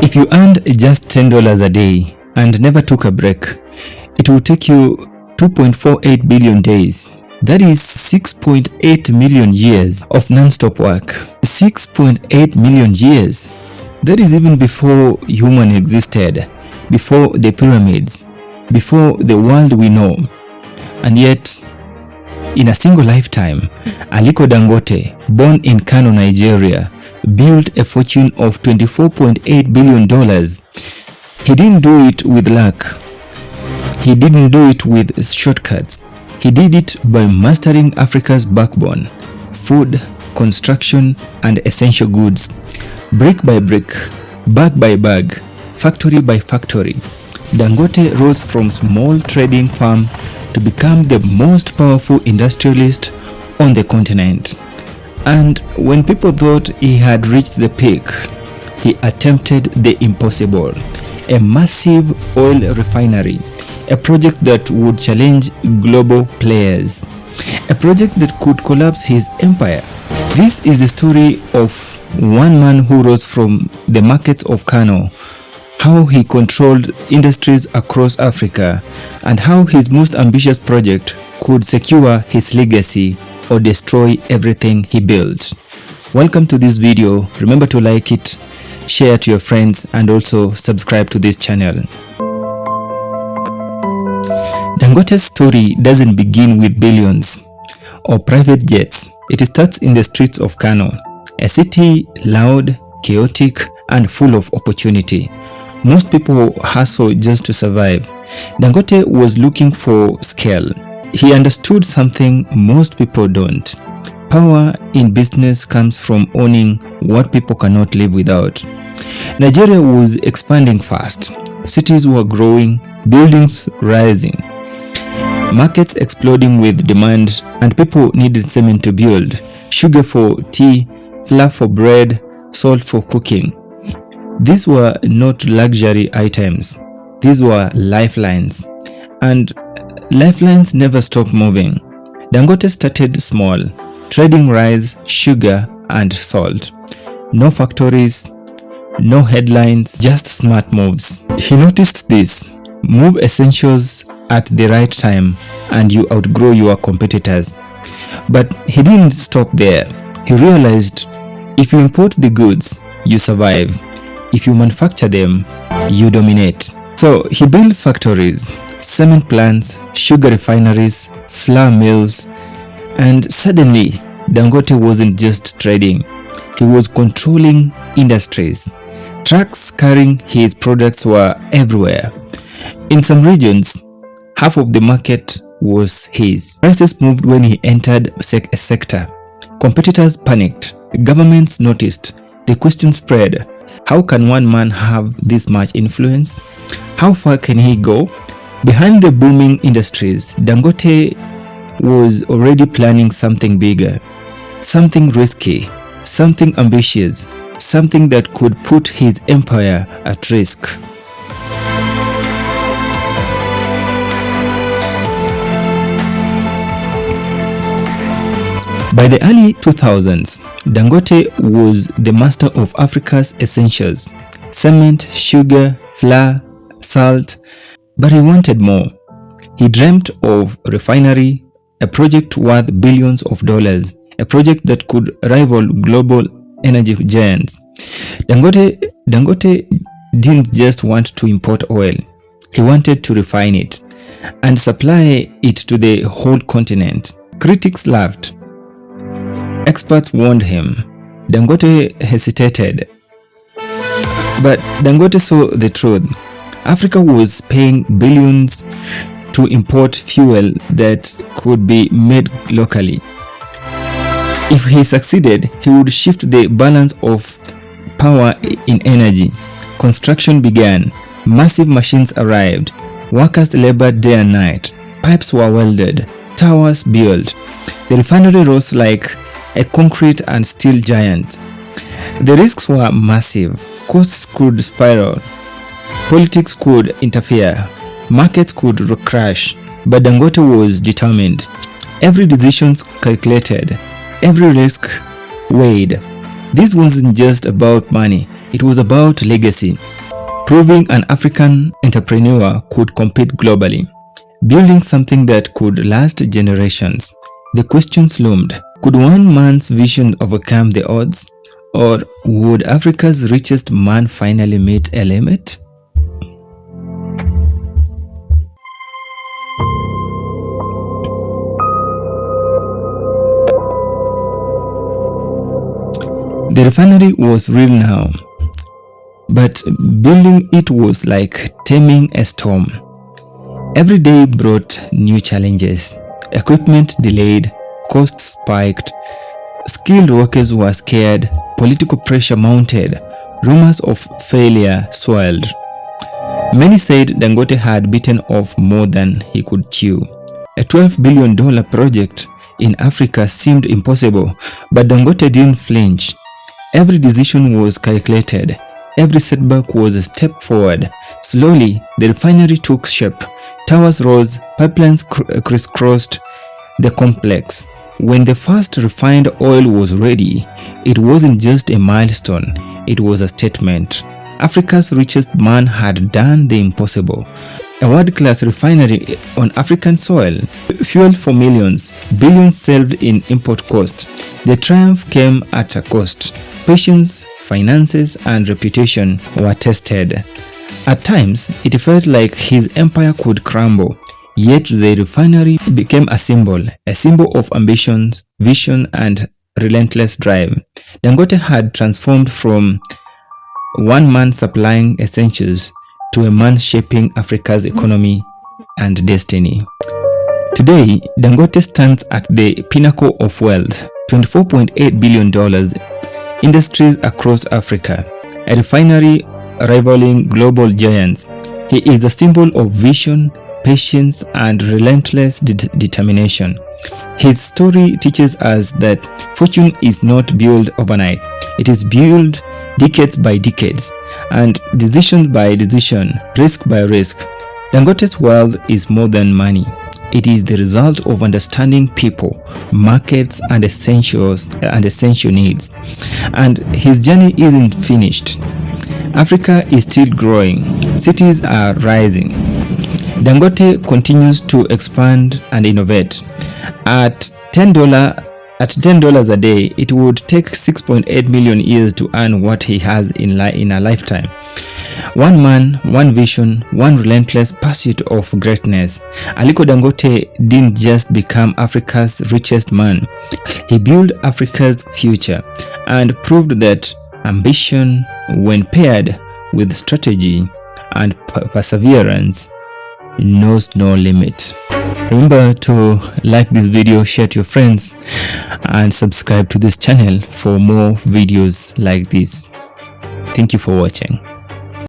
If you earned just $10 a day and never took a break, it will take you 2.48 billion days. That is 6.8 million years of non-stop work. 6.8 million years. That is even before human existed, before the pyramids, before the world we know. And yet, in a single lifetime, Aliko Dangote, born in Kano, Nigeria, built a fortune of $24.8 billion. He didn't do it with luck. He didn't do it with shortcuts. He did it by mastering Africa's backbone: food, construction, and essential goods. Brick by brick, bag by bag, factory by factory, Dangote rose from small trading firm to become the most powerful industrialist on the continent. And when people thought he had reached the peak, he attempted the impossible: a massive oil refinery, a project that would challenge global players, a project that could collapse his empire. This is the story of one man who rose from the markets of Kano, how he controlled industries across Africa, and how his most ambitious project could secure his legacy or destroy everything he built. Welcome to this video. Remember to like it, share to your friends, and also subscribe to this channel. Dangote's story doesn't begin with billions or private jets. It starts in the streets of Kano, a city loud, chaotic, and full of opportunity. Most people hustle just to survive. Dangote was looking for scale. He understood something most people don't. Power in business comes from owning what people cannot live without. Nigeria was expanding fast. Cities were growing, buildings rising, markets exploding with demand, and people needed cement to build, sugar for tea, flour for bread, salt for cooking. These were not luxury items. These were lifelines. And lifelines never stop moving. Dangote started small, trading rice, sugar, and salt. No factories, no headlines, just smart moves. He noticed this: move essentials at the right time and you outgrow your competitors. But he didn't stop there. He realized if you import the goods, you survive. If you manufacture them, you dominate. So he built factories, cement plants, sugar refineries, flour mills, and suddenly Dangote wasn't just trading. He was controlling industries. Trucks carrying his products were everywhere. In some regions, half of the market was his. Prices moved when he entered a sector. Competitors panicked. Governments noticed. The question spread: how can one man have this much influence? How far can he go? Behind the booming industries, Dangote was already planning something bigger, something risky, something ambitious, something that could put his empire at risk. By the early 2000s, Dangote was the master of Africa's essentials: cement, sugar, flour, salt. But he wanted more. He dreamt of refinery, a project worth billions of dollars, a project that could rival global energy giants. Dangote didn't just want to import oil. He wanted to refine it and supply it to the whole continent. Critics laughed. Experts warned him. Dangote hesitated. But Dangote saw the truth. Africa was paying billions to import fuel that could be made locally. If he succeeded, he would shift the balance of power in energy. Construction began. Massive machines arrived. Workers labored day and night. Pipes were welded. Towers built. The refinery rose like a concrete and steel giant. The risks were massive. Costs could spiral. Politics could interfere. Markets could crash. But Dangote was determined. Every decision calculated. Every risk weighed. This wasn't just about money. It was about legacy. proving an African entrepreneur could compete globally, building something that could last generations. The questions loomed: could one man's vision overcome the odds? Or would Africa's richest man finally meet a limit? The refinery was real now, but building it was like taming a storm. Every day brought new challenges. Equipment delayed, costs spiked, skilled workers were scared, political pressure mounted, rumors of failure swirled. Many said Dangote had bitten off more than he could chew. A $12 billion project in Africa seemed impossible, but Dangote didn't flinch. Every decision was calculated. Every setback was a step forward. Slowly, the refinery took shape. Towers rose, pipelines crisscrossed the complex. When the first refined oil was ready, it wasn't just a milestone, it was a statement. Africa's richest man had done the impossible. A world-class refinery on African soil, fuel for millions, billions saved in import costs. The triumph came at a cost. Patience, finances, and reputation were tested. At times, it felt like his empire could crumble, yet the refinery became a symbol of ambitions, vision, and relentless drive. Dangote had transformed from one man supplying essentials to a man shaping Africa's economy and destiny. Today, Dangote stands at the pinnacle of wealth, $24.8 billion, industries across Africa, a refinery rivaling global giants. He is a symbol of vision, patience, and relentless determination. His story teaches us that fortune is not built overnight. It is built decades by decades, and decision by decision, risk by risk. Dangote's wealth is more than money. It is the result of understanding people, markets, and essential needs. And his journey isn't finished. Africa is still growing. Cities are rising. Dangote continues to expand and innovate. At $10 a day, it would take 6.8 million years to earn what he has in a lifetime. One man, one vision, one relentless pursuit of greatness. Aliko Dangote didn't just become Africa's richest man. He built Africa's future and proved that ambition, when paired with strategy and perseverance, knows no limit. Remember to like this video, share to your friends, and subscribe to this channel for more videos like this. Thank you for watching.